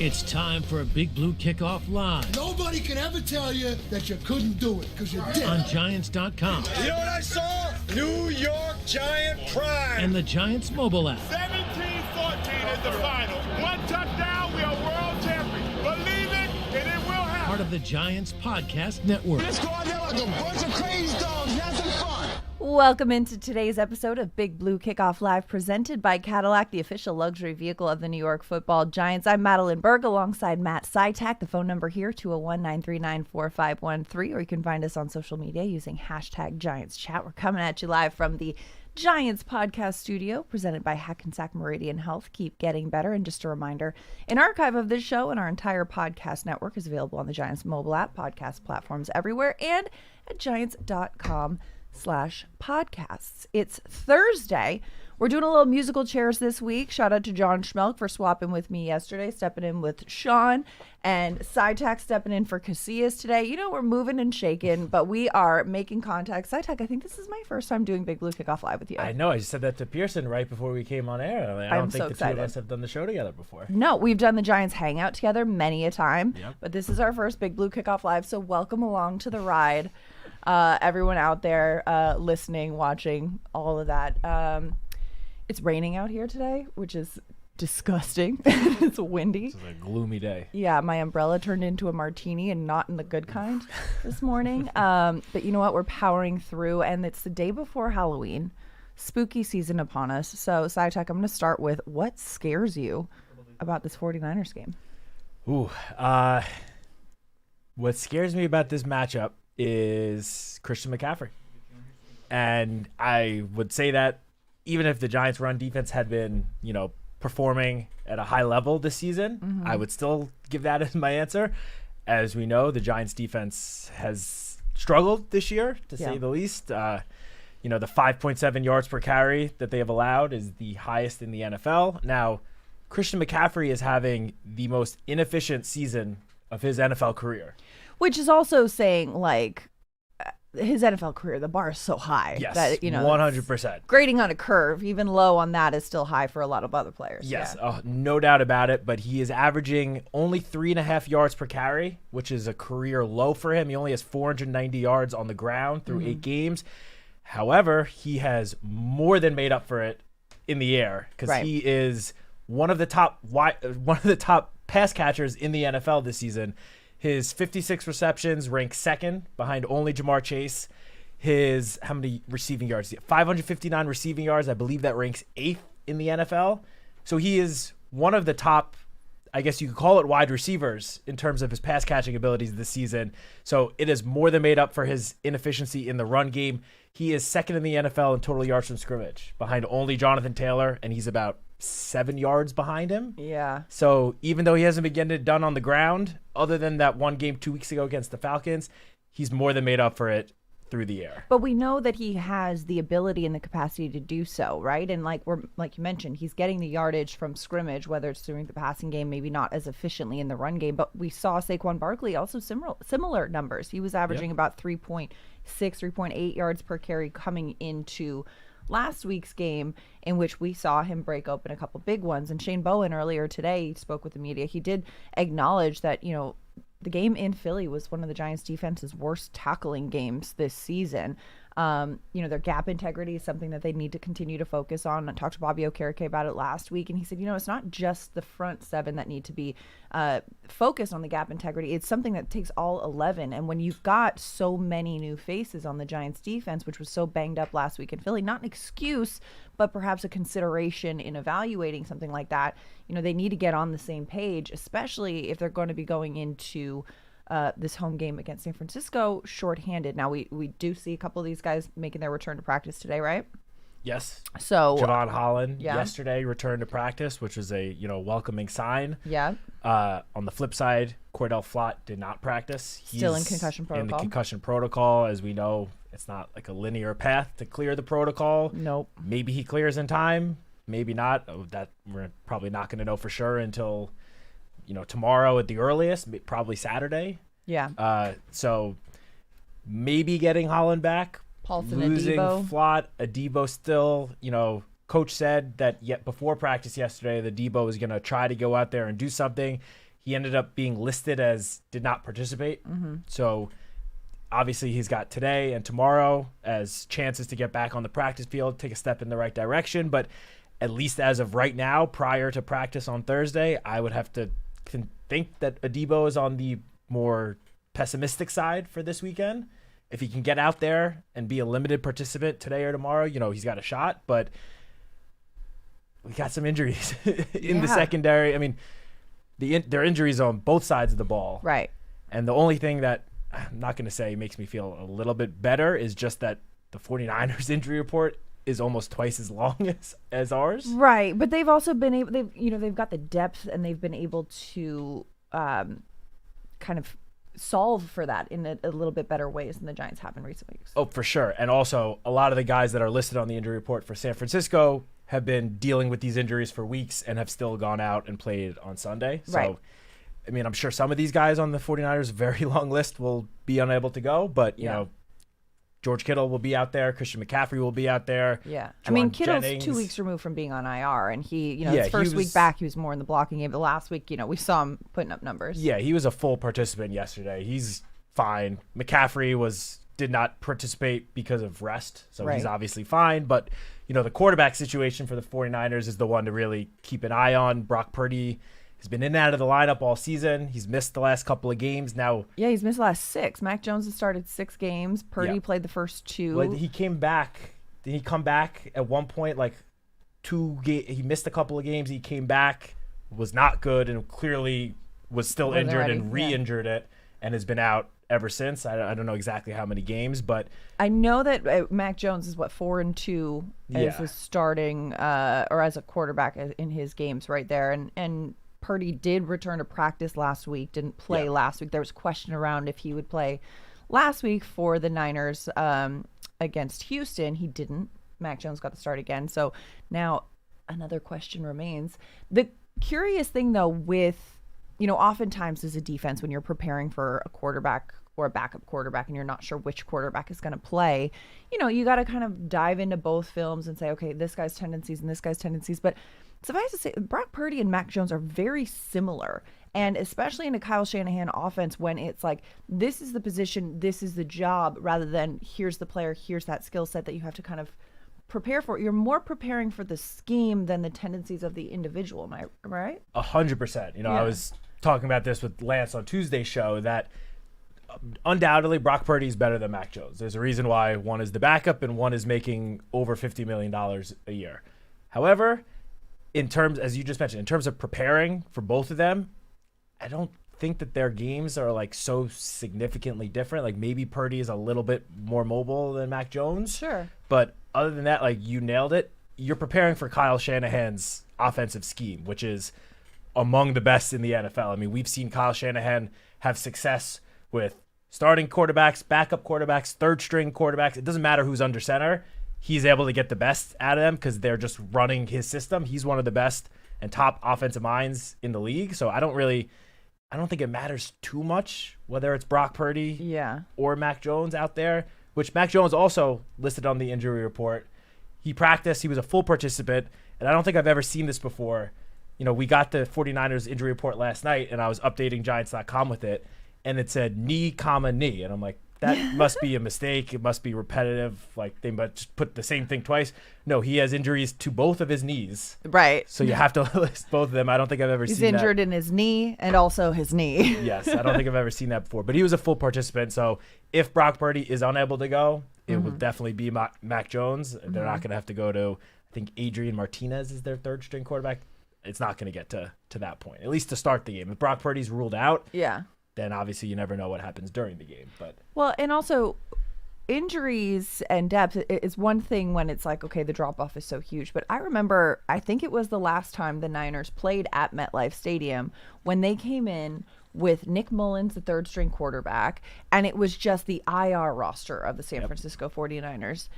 It's time for a Big Blue Kickoff Live. Nobody can ever tell you that you couldn't do it, because you did. On Giants.com. You know what I saw? New York Giant Prime. And the Giants mobile app. 17-14 is the final. One touchdown, we are world champions. Believe it, and it will happen. Part of the Giants Podcast Network. Let's go out there like a bunch of crazy dogs. Have some fun. Welcome into today's episode of Big Blue Kickoff Live, presented by Cadillac, the official luxury vehicle of the New York Football Giants. I'm Madelyn Burke alongside Matt Citak. The phone number here, 201-939-4513, or you can find us on social media using hashtag GiantsChat. We're coming at you live from the Giants Podcast Studio, presented by Hackensack Meridian Health. Keep getting better. And just a reminder, an archive of this show and our entire podcast network is available on the Giants mobile app, podcast platforms everywhere, and at giants.com/podcasts. It's Thursday. We're doing a little musical chairs this week. Shout out to John Schmelk for swapping with me yesterday, stepping in with Sean, and Citak stepping in for Casillas today. You know, we're moving and shaking, but we are making contact. Citak, I think this is my first time doing Big Blue Kickoff Live with you. I know. I just said that to Pearson right before we came on air. I don't think the two of us have done the show together before. No, we've done the Giants Hangout together many a time, Yep. but this is our first Big Blue Kickoff Live, so welcome along to the ride. Everyone out there listening, watching, all of that. It's raining out here today, which is disgusting. It's windy. It's a gloomy day. Yeah, my umbrella turned into a martini, and not in the good kind this morning. But you know what? We're powering through, and it's the day before Halloween. Spooky season upon us. So, Citak, I'm going to start with what scares you about this 49ers game? Ooh, what scares me about this matchup is Christian McCaffrey. And I would say that even if the Giants' run defense had been, performing at a high level this season, I would still give that as my answer. As we know, the Giants' defense has struggled this year, to say the least. The 5.7 yards per carry that they have allowed is the highest in the NFL. Now, Christian McCaffrey is having the most inefficient season of his NFL career. Which is also saying, his NFL career, the bar is so high. Yes, that, 100%. Grading on a curve, even low on that, is still high for a lot of other players. Yes, Yeah. No doubt about it. But he is averaging only 3.5 yards per carry, which is a career low for him. He only has 490 yards on the ground through 8 games. However, he has more than made up for it in the air, because he is one of the top pass catchers in the NFL this season. His 56 receptions rank second behind only Jamar Chase. His, how many receiving yards? 559 receiving yards. I believe that ranks 8th in the NFL. So he is one of the top, I guess you could call it, wide receivers in terms of his pass catching abilities this season. So it is more than made up for his inefficiency in the run game. He is second in the NFL in total yards from scrimmage behind only Jonathan Taylor, and he's about 7 yards behind him. Yeah. So even though he hasn't been getting it done on the ground, other than that one game 2 weeks ago against the Falcons, he's more than made up for it through the air. But we know that he has the ability and the capacity to do so, right? And like you mentioned, he's getting the yardage from scrimmage, whether it's during the passing game, maybe not as efficiently in the run game. But we saw Saquon Barkley also similar numbers. He was averaging about 3.6, 3.8 yards per carry coming into last week's game, in which we saw him break open a couple big ones. And Shane Bowen earlier today spoke with the media. He did acknowledge that, the game in Philly was one of the Giants' defense's worst tackling games this season. Their gap integrity is something that they need to continue to focus on. I talked to Bobby Okereke about it last week, and he said, it's not just the front 7 that need to be focused on the gap integrity. It's something that takes all 11. And when you've got so many new faces on the Giants' defense, which was so banged up last week in Philly, not an excuse, but perhaps a consideration in evaluating something like that, they need to get on the same page, especially if they're going to be going into this home game against San Francisco shorthanded. Now, we do see a couple of these guys making their return to practice today, right? Yes. So Javon Holland yesterday returned to practice, which was a welcoming sign. Yeah. On the flip side, Cordell Flott did not practice. He's still in concussion protocol. In the concussion protocol, as we know, it's not like a linear path to clear the protocol. Nope. Maybe he clears in time, maybe not. That we're probably not going to know for sure until tomorrow at the earliest, probably Saturday. Yeah. So maybe getting Holland back. Paulson, losing Adebo. Flott, Adebo still, coach said that yet before practice yesterday, that Debo was going to try to go out there and do something. he ended up being listed as did not participate. So obviously he's got today and tomorrow as chances to get back on the practice field, take a step in the right direction. But at least as of right now, prior to practice on Thursday, I would have to think that Adebo is on the more pessimistic side for this weekend. If he can get out there and be a limited participant today or tomorrow, he's got a shot. But we got some injuries in the secondary. I mean, there are injuries on both sides of the ball. Right. And the only thing that I'm not going to say makes me feel a little bit better is just that the 49ers injury report is almost twice as long as ours. Right. But they've also been able, they've got the depth and they've been able to kind of solve for that in a little bit better ways than the Giants have in recent weeks. Oh, for sure. And also a lot of the guys that are listed on the injury report for San Francisco have been dealing with these injuries for weeks and have still gone out and played on Sunday. So, right. I mean, I'm sure some of these guys on the 49ers very long list will be unable to go, but George Kittle will be out there. Christian McCaffrey will be out there. Yeah. I mean, Kittle's Jennings. 2 weeks removed from being on IR, and his first week back, he was more in the blocking game. But last week, we saw him putting up numbers. Yeah, he was a full participant yesterday. He's fine. McCaffrey did not participate because of rest, so he's obviously fine. But, the quarterback situation for the 49ers is the one to really keep an eye on. Brock Purdy has been in and out of the lineup all season. He's missed the last couple of games. Now, he's missed the last 6. Mac Jones has started 6 games. Purdy played the first 2. Well, he came back. Did he come back at one point? Like he missed a couple of games. He came back, was not good, and clearly was still injured and re-injured it, and has been out ever since. I don't know exactly how many games, but I know that Mac Jones is 4-2 as a starting or as a quarterback in his games right there, and Purdy did return to practice last week, didn't play last week. There was a question around if he would play last week for the Niners against Houston. He didn't. Mac Jones got the start again. So now another question remains. The curious thing, though, with, oftentimes as a defense, when you're preparing for a quarterback or a backup quarterback and you're not sure which quarterback is going to play, you got to kind of dive into both films and say, okay, this guy's tendencies and this guy's tendencies. But suffice to say, Brock Purdy and Mac Jones are very similar. And especially in a Kyle Shanahan offense, when it's like, this is the position, this is the job, rather than here's the player, here's that skill set that you have to kind of prepare for. You're more preparing for the scheme than the tendencies of the individual. Am I right? 100%. I was talking about this with Lance on Tuesday's show that undoubtedly Brock Purdy is better than Mac Jones. There's a reason why one is the backup and one is making over $50 million a year. However, in terms, as you just mentioned, in terms of preparing for both of them, I don't think that their games are like so significantly different. Like maybe Purdy is a little bit more mobile than Mac Jones. Sure. But other than that, like you nailed it. You're preparing for Kyle Shanahan's offensive scheme, which is among the best in the NFL. I mean, we've seen Kyle Shanahan have success with starting quarterbacks, backup quarterbacks, third string quarterbacks. It doesn't matter who's under center. He's able to get the best out of them because they're just running his system. He's one of the best and top offensive minds in the league. So I don't think it matters too much whether it's Brock Purdy or Mac Jones out there, which Mac Jones also listed on the injury report. He practiced. He was a full participant, and I don't think I've ever seen this before. We got the 49ers injury report last night, and I was updating Giants.com with it, and it said knee, knee. And I'm like, that must be a mistake. It must be repetitive. Like they must just put the same thing twice. No, he has injuries to both of his knees. Right. So you have to list both of them. I don't think I've ever seen that. He's injured in his knee and also his knee. Yes, I don't think I've ever seen that before. But he was a full participant. So if Brock Purdy is unable to go, it will definitely be Mac Jones. They're not going to have to go to, I think Adrian Martinez is their third string quarterback. It's not going to get to that point, at least to start the game. If Brock Purdy's ruled out, then obviously you never know what happens during the game. But well, and also injuries and depth is one thing when it's like, okay, the drop-off is so huge. But I remember, I think it was the last time the Niners played at MetLife Stadium when they came in with Nick Mullins, the third-string quarterback, and it was just the IR roster of the San Francisco 49ers.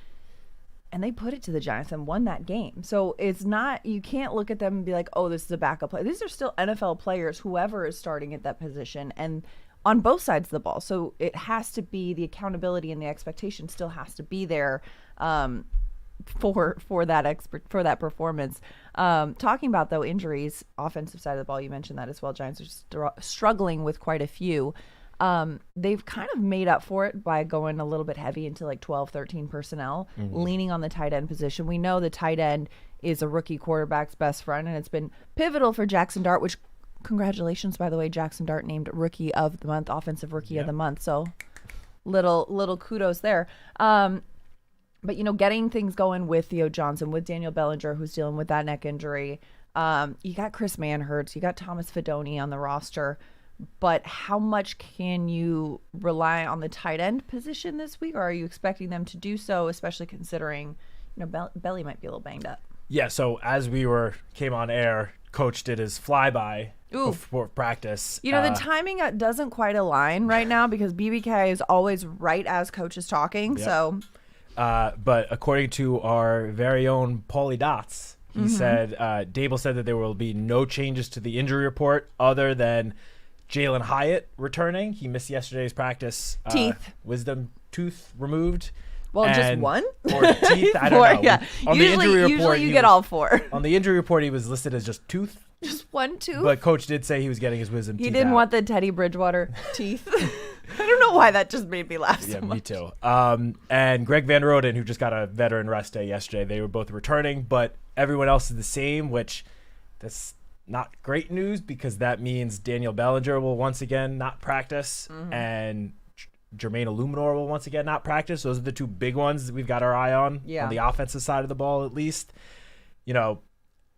And they put it to the Giants and won that game. So it's not, you can't look at them and be like, oh, this is a backup player. These are still NFL players, whoever is starting at that position, and on both sides of the ball. So it has to be, the accountability and the expectation still has to be there for that performance. Talking about though injuries, offensive side of the ball, you mentioned that as well. Giants are struggling with quite a few. They've kind of made up for it by going a little bit heavy into like 12, 13 personnel, leaning on the tight end position. We know the tight end is a rookie quarterback's best friend, and it's been pivotal for Jackson Dart, which congratulations, by the way, Jackson Dart named Rookie of the Month, Offensive Rookie of the Month. So little kudos there. But, getting things going with Theo Johnson, with Daniel Bellinger, who's dealing with that neck injury. You got Chris Manhertz, you got Thomas Fidone on the roster. But how much can you rely on the tight end position this week? Or are you expecting them to do so, especially considering, Belly might be a little banged up? Yeah, so as we came on air, Coach did his flyby before practice. The timing doesn't quite align right now because BBK is always right as Coach is talking. Yep. So, but according to our very own Paulie Dots, he said, Dable said that there will be no changes to the injury report other than Jalen Hyatt returning. He missed yesterday's practice. Wisdom tooth removed. Well, just one? Or teeth, I don't know. Yeah. On the injury report, usually you get all four. On the injury report, he was listed as just tooth. Just one tooth? But Coach did say he was getting his wisdom teeth He didn't out. want the Teddy Bridgewater teeth. I don't know why that just made me laugh so much. Yeah, me too. And Greg Van Roden, who just got a veteran rest day yesterday, they were both returning, but everyone else is the same, which that's not great news because that means Daniel Bellinger will once again not practice and Jermaine Illuminor will once again not practice. Those are the two big ones that we've got our eye on the offensive side of the ball at least.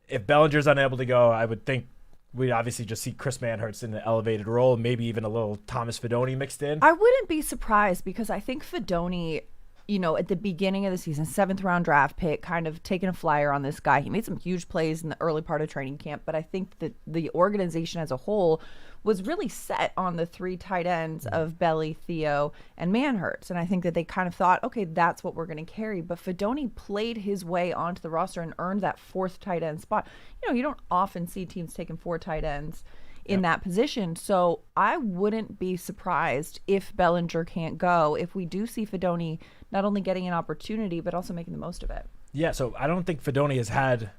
If Bellinger's unable to go, I would think we'd obviously just see Chris Manhertz in an elevated role, maybe even a little Thomas Fidone mixed in. I wouldn't be surprised because I think Fidone, at the beginning of the season, 7th round draft pick, kind of taking a flyer on this guy. He made some huge plays in the early part of training camp, but I think that the organization as a whole was really set on the 3 tight ends of Belly, Theo, and Manhertz. And I think that they kind of thought, okay, that's what we're going to carry. But Fidone played his way onto the roster and earned that 4th tight end spot. You don't often see teams taking 4 tight ends in that position. So I wouldn't be surprised if Bellinger can't go, if we do see Fidone not only getting an opportunity, but also making the most of it. Yeah, so I don't think Fidone has had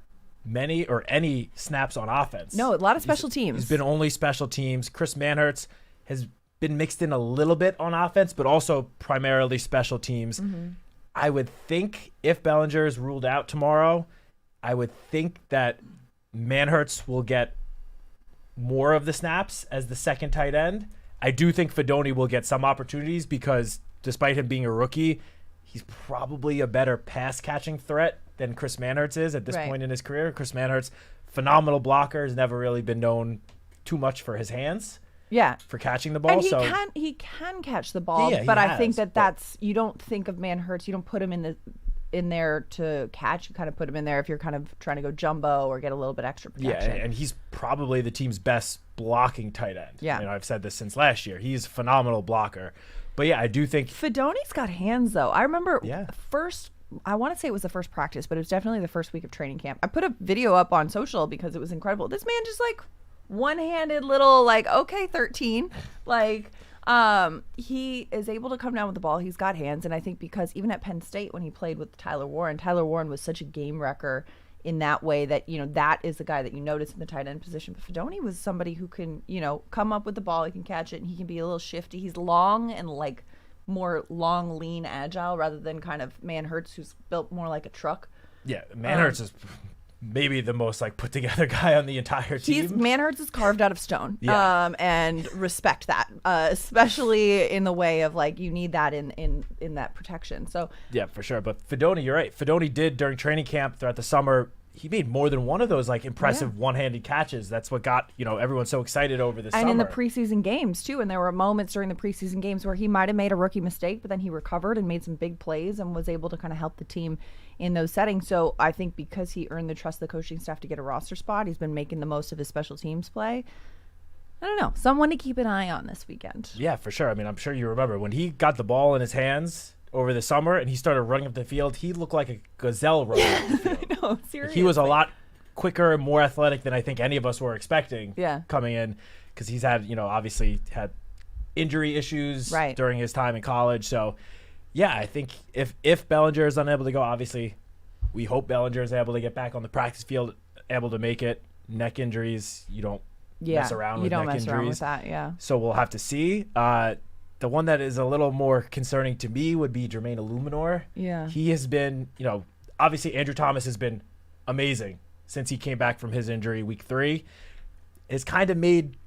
many or any snaps on offense. No, a lot of special teams. He's been only special teams. Chris Manhertz has been mixed in a little bit on offense, but also primarily special teams. I would think if Bellinger is ruled out tomorrow, I would think that Manhertz will get more of the snaps as the second tight end. I do think Fidone will get some opportunities because despite him being a rookie, he's probably a better pass catching threat than Chris Manhertz is at this point in his career. Chris Manhertz, phenomenal blocker, has never really been known too much for his hands. Yeah, for catching the ball. And he can catch the ball, but I think that's you don't think of Manhertz. You don't put him in there to catch. You kind of put him in there if you're kind of trying to go jumbo or get a little bit extra protection. Yeah, and he's probably the team's best blocking tight end. Yeah, I've said this since last year. He's a phenomenal blocker. But yeah, I do think Fidone's got hands though. I remember I want to say it was the first practice, but it was definitely the first week of training camp. I put a video up on social because it was incredible. This man just one-handed little okay, 13. He is able to come down with the ball. He's got hands, and I think because even at Penn State when he played with Tyler Warren was such a game wrecker in that way that, that is the guy that you notice in the tight end position. But Fidone was somebody who can, come up with the ball, he can catch it, and he can be a little shifty. He's long and more long, lean, agile rather than kind of Manhertz, who's built more like a truck. Yeah, Manhertz is maybe the most put together guy on the entire team. Manhertz is carved out of stone. Yeah. And respect that, especially in the way of you need that in that protection. So yeah, for sure. But Fidone, you're right. Fidone did during training camp throughout the summer. He made more than one of those impressive one-handed catches. That's what got everyone so excited over this summer. And in the preseason games too. And there were moments during the preseason games where he might have made a rookie mistake, but then he recovered and made some big plays and was able to kind of help the team in those settings. So I think because he earned the trust of the coaching staff to get a roster spot, he's been making the most of his special teams play. I don't know. Someone to keep an eye on this weekend. Yeah, for sure. I mean, I'm sure you remember when he got the ball in his hands over the summer and he started running up the field, he looked like a gazelle running up the field. No, seriously. He was a lot quicker and more athletic than I think any of us were expecting coming in because he's had, obviously had injury issues during his time in college. So, yeah, I think if Bellinger is unable to go, obviously We hope Bellinger is able to get back on the practice field, able to make it. Neck injuries, you don't mess around with neck injuries. You don't mess around with that, yeah. So we'll have to see. The one that is a little more concerning to me would be Jermaine Illuminor. Yeah. He has been, obviously Andrew Thomas has been amazing since he came back from his injury week 3. It's kind of made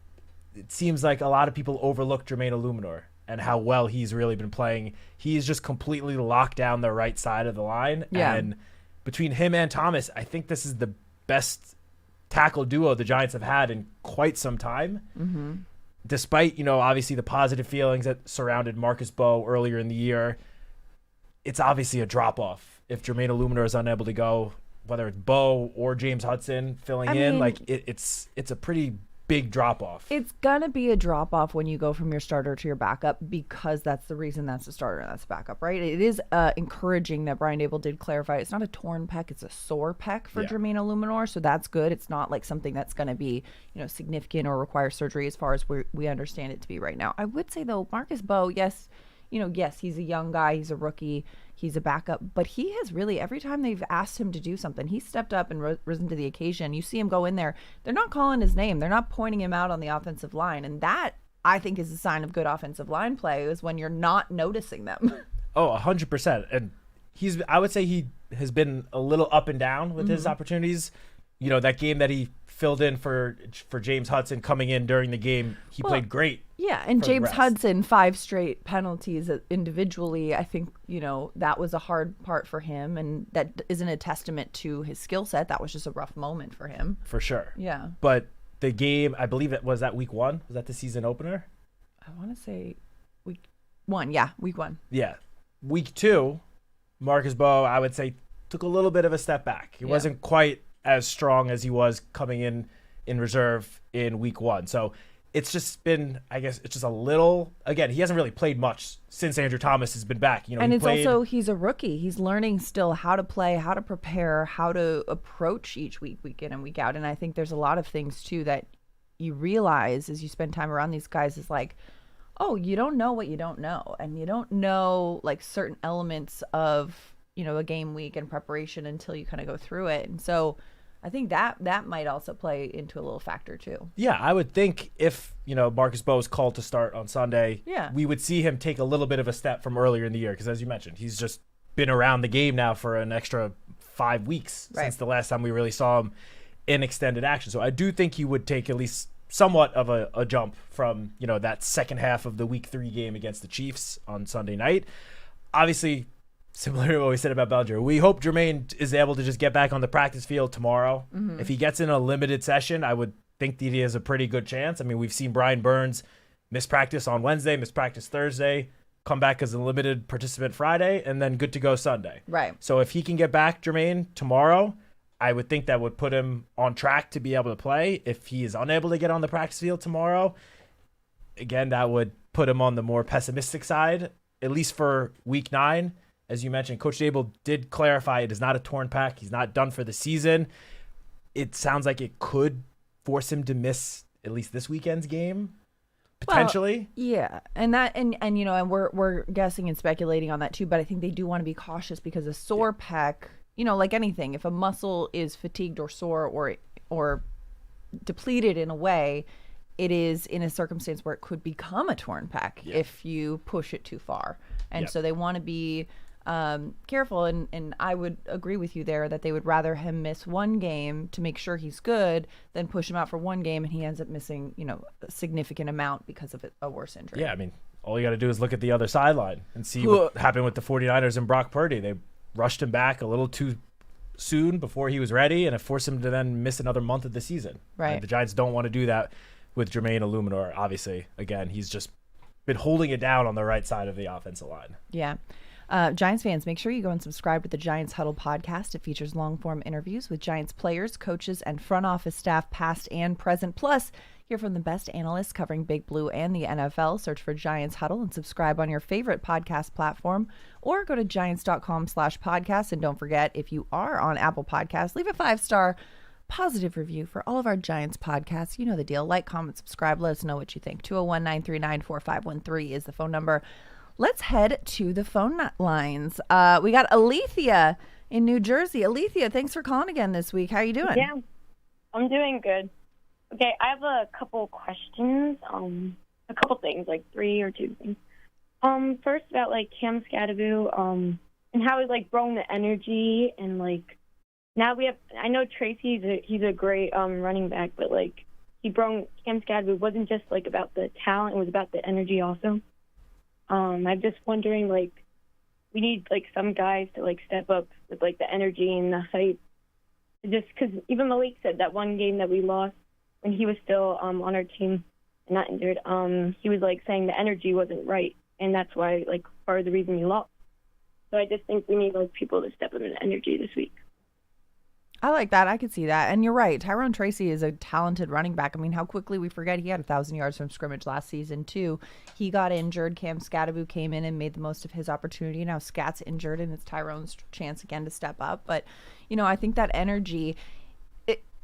it seems like a lot of people overlook Jermaine Illuminor and how well he's really been playing. He's just completely locked down the right side of the line. Yeah. And between him and Thomas, I think this is the best tackle duo the Giants have had in quite some time. Mm-hmm. Despite, obviously the positive feelings that surrounded Marcus Bowe earlier in the year, it's obviously a drop-off if Jermaine Illuminor is unable to go, whether it's Bowe or James Hudson filling in. Like, it's a pretty big drop-off. It's going to be a drop-off when you go from your starter to your backup, because that's the reason that's the starter and that's the backup, right? It is encouraging that Brian Dable did clarify it's not a torn pec, it's a sore pec for Jermaine Illuminor, so that's good. It's not like something that's going to be, significant or require surgery as far as we understand it to be right now. I would say, though, Marcus Bowe, yes, he's a young guy, he's a rookie, he's a backup, but he has really, every time they've asked him to do something, he stepped up and risen to the occasion. You see him go in there, they're not calling his name, they're not pointing him out on the offensive line, and that, I think, is a sign of good offensive line play, is when you're not noticing them. Oh, 100%. And I would say he has been a little up and down with his opportunities. That game that he filled in for James Hudson coming in during the game, he played great. Yeah, and James Hudson, 5 straight penalties individually. I think, that was a hard part for him, and that isn't a testament to his skill set. That was just a rough moment for him. For sure. Yeah. But the game, I believe it was that week 1. Was that the season opener? I want to say week 1. Yeah, week 1. Yeah. Week 2, Marcus Bowe, I would say, took a little bit of a step back. He wasn't quite as strong as he was coming in reserve in week 1. So it's just been, I guess, it's just a little, again, he hasn't really played much since Andrew Thomas has been back. And also, he's a rookie. He's learning still how to play, how to prepare, how to approach each week in and week out. And I think there's a lot of things, too, that you realize as you spend time around these guys is like, oh, you don't know what you don't know. And you don't know, like, certain elements of, a game week and preparation until you kind of go through it. And so I think that might also play into a little factor too. Yeah, I would think if, Marcus Bowe is called to start on Sunday, we would see him take a little bit of a step from earlier in the year. Because as you mentioned, he's just been around the game now for an extra 5 weeks since the last time we really saw him in extended action. So I do think he would take at least somewhat of a jump from, that second half of the week 3 game against the Chiefs on Sunday night. Obviously, similar to what we said about Bellinger, we hope Jermaine is able to just get back on the practice field tomorrow. Mm-hmm. If he gets in a limited session, I would think that he has a pretty good chance. I mean, we've seen Brian Burns miss practice on Wednesday, miss practice Thursday, come back as a limited participant Friday, and then good to go Sunday. Right. So if he can get back, Jermaine, tomorrow, I would think that would put him on track to be able to play. If he is unable to get on the practice field tomorrow, again, that would put him on the more pessimistic side, at least for week 9. As you mentioned, Coach Dable did clarify it is not a torn pec. He's not done for the season. It sounds like it could force him to miss at least this weekend's game, potentially. Well, yeah, and we're guessing and speculating on that too. But I think they do want to be cautious because a sore pec, like anything, if a muscle is fatigued or sore or depleted in a way, it is in a circumstance where it could become a torn pec if you push it too far. And so they want to be careful, and I would agree with you there that they would rather him miss one game to make sure he's good than push him out for one game and he ends up missing, a significant amount because of a worse injury. Yeah, I mean, all you got to do is look at the other sideline and see what happened with the 49ers and Brock Purdy. They rushed him back a little too soon before he was ready, and it forced him to then miss another month of the season. Right. And the Giants don't want to do that with Jermaine Illuminor. Obviously, again, he's just been holding it down on the right side of the offensive line. Yeah. Giants fans, make sure you go and subscribe to the Giants Huddle podcast. It features long-form interviews with Giants players, coaches, and front office staff, past and present. Plus, hear from the best analysts covering Big Blue and the NFL. Search for Giants Huddle and subscribe on your favorite podcast platform, or go to giants.com/podcast. And don't forget, if you are on Apple Podcasts, leave a 5-star positive review for all of our Giants podcasts. You know the deal. Like, comment, subscribe. Let us know what you think. 201-939-4513 is the phone number. Let's head to the phone lines. We got Alethea in New Jersey. Alethea, thanks for calling again this week. How are you doing? Yeah, I'm doing good. Okay, I have a couple questions. A couple things, like 3 or 2 things. First about like Cam Scadaboo, and how he's like growing the energy, and like now we have. I know Tracy, he's a great running back, but like Cam Scadaboo wasn't just like about the talent; it was about the energy also. I'm just wondering, like, we need like some guys to like step up with like the energy and the hype. Just because even Malik said that one game that we lost when he was still on our team and not injured, he was like saying the energy wasn't right, and that's why like part of the reason we lost. So I just think we need like people to step up in the energy this week. I like that. I could see that. And you're right. Tyrone Tracy is a talented running back. I mean, how quickly we forget he had 1,000 yards from scrimmage last season, too. He got injured. Cam Scadaboo came in and made the most of his opportunity. Now Scat's injured, and it's Tyrone's chance again to step up. But, you know, I think that energy,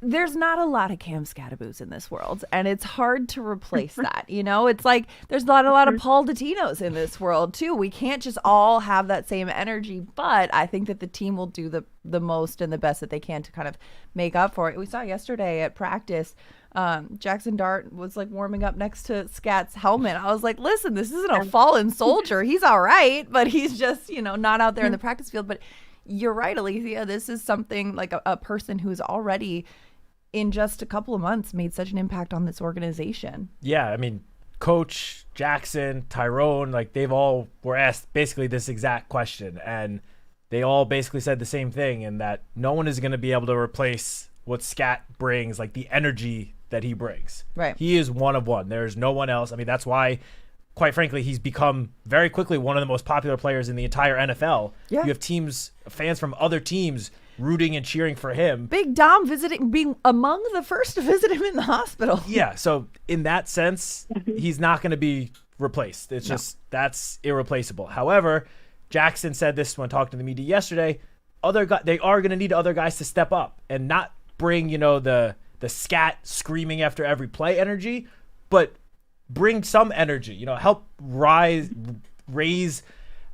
there's not a lot of Cam Scadaboos in this world, and it's hard to replace that. You know, it's like there's not a lot of Paul Dotinos in this world, too. We can't just all have that same energy, but I think that the team will do the most and the best that they can to kind of make up for it. We saw yesterday at practice, Jackson Dart was like warming up next to Scat's helmet. I was like, listen, this isn't a fallen soldier. He's all right, but he's just, you know, not out there in the practice field. But you're right, Alethea. This is something like a person who's already in just a couple of months made such an impact on this organization. Yeah, I mean, Coach Jackson, Tyrone, like they've all were asked basically this exact question, and they all basically said the same thing, in that no one is going to be able to replace what Scat brings, like the energy that he brings. Right. He is one of one. There's no one else. I mean, that's why, quite frankly, he's become very quickly one of the most popular players in the entire NFL. Yeah. You have fans from other teams rooting and cheering for him. Big Dom being among the first to visit him in the hospital. Yeah, so in that sense, he's not going to be replaced. It's just, that's irreplaceable. However, Jackson said this when talking to the media yesterday, they are going to need other guys to step up and not bring, you know, the Scat screaming after every play energy, but bring some energy, you know, help raise,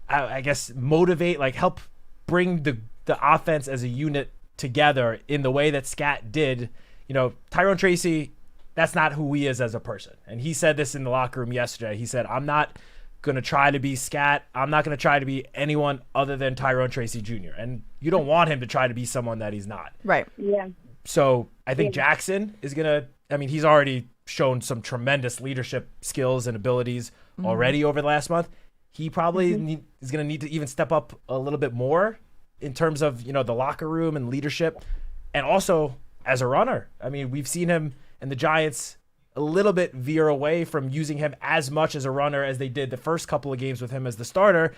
I guess, motivate, like help bring the offense as a unit together in the way that Scat did. You know, Tyrone Tracy, that's not who he is as a person. And he said this in the locker room yesterday. He said, I'm not going to try to be Scat. I'm not going to try to be anyone other than Tyrone Tracy Jr. And you don't want him to try to be someone that he's not. Right. Yeah. So I think Jackson is going to, I mean, he's already shown some tremendous leadership skills and abilities already over the last month. He probably is going to need to even step up a little bit more in terms of, you know, the locker room and leadership, and also as a runner. I mean, we've seen him and the Giants a little bit veer away from using him as much as a runner as they did the first couple of games with him as the starter.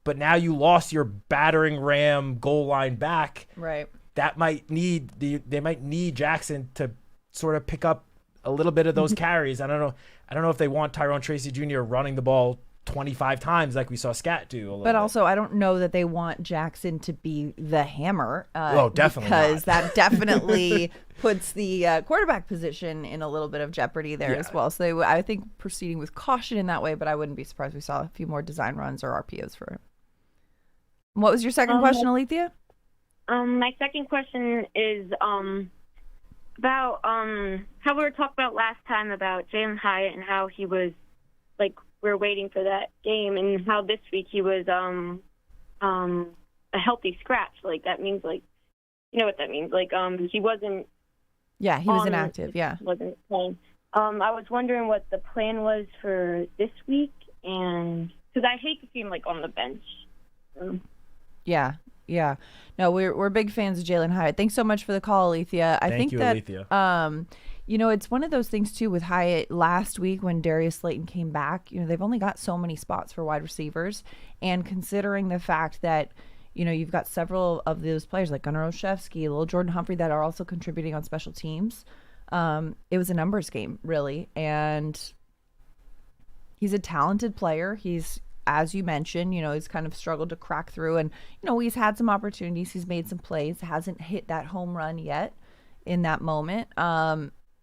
But now you lost your battering ram goal line back. Right. That might need they might need Jackson to sort of pick up a little bit of those carries. I don't know if they want Tyrone Tracy Jr. running the ball 25 times like we saw Scat do. But also, I don't know that they want Jackson to be the hammer. Oh, definitely because that definitely puts the quarterback position in a little bit of jeopardy there as well. So I think proceeding with caution in that way, but I wouldn't be surprised if we saw a few more design runs or RPOs for him. What was your second question, Alethea? My second question is about how we were talking about last time about Jalen Hyatt and how he was like, we're waiting for that game, and how this week he was a healthy scratch. Like that means, like, you know what that means? Like he wasn't. Yeah, he was inactive. Wasn't playing. I was wondering what the plan was for this week, and because I hate to see him like on the bench. Yeah. No, we're big fans of Jalen Hyatt. Thanks so much for the call, Alethea. I think that Alethea. you know, it's one of those things too with Hyatt. Last week when Darius Slayton came back, you know, they've only got so many spots for wide receivers, and considering the fact that, you know, you've got several of those players like Gunnar Olszewski, little Jordan Humphrey that are also contributing on special teams. It was a numbers game, really, and he's a talented player. He's, as you mentioned, you know, he's kind of struggled to crack through, and, you know, he's had some opportunities. He's made some plays, hasn't hit that home run yet in that moment.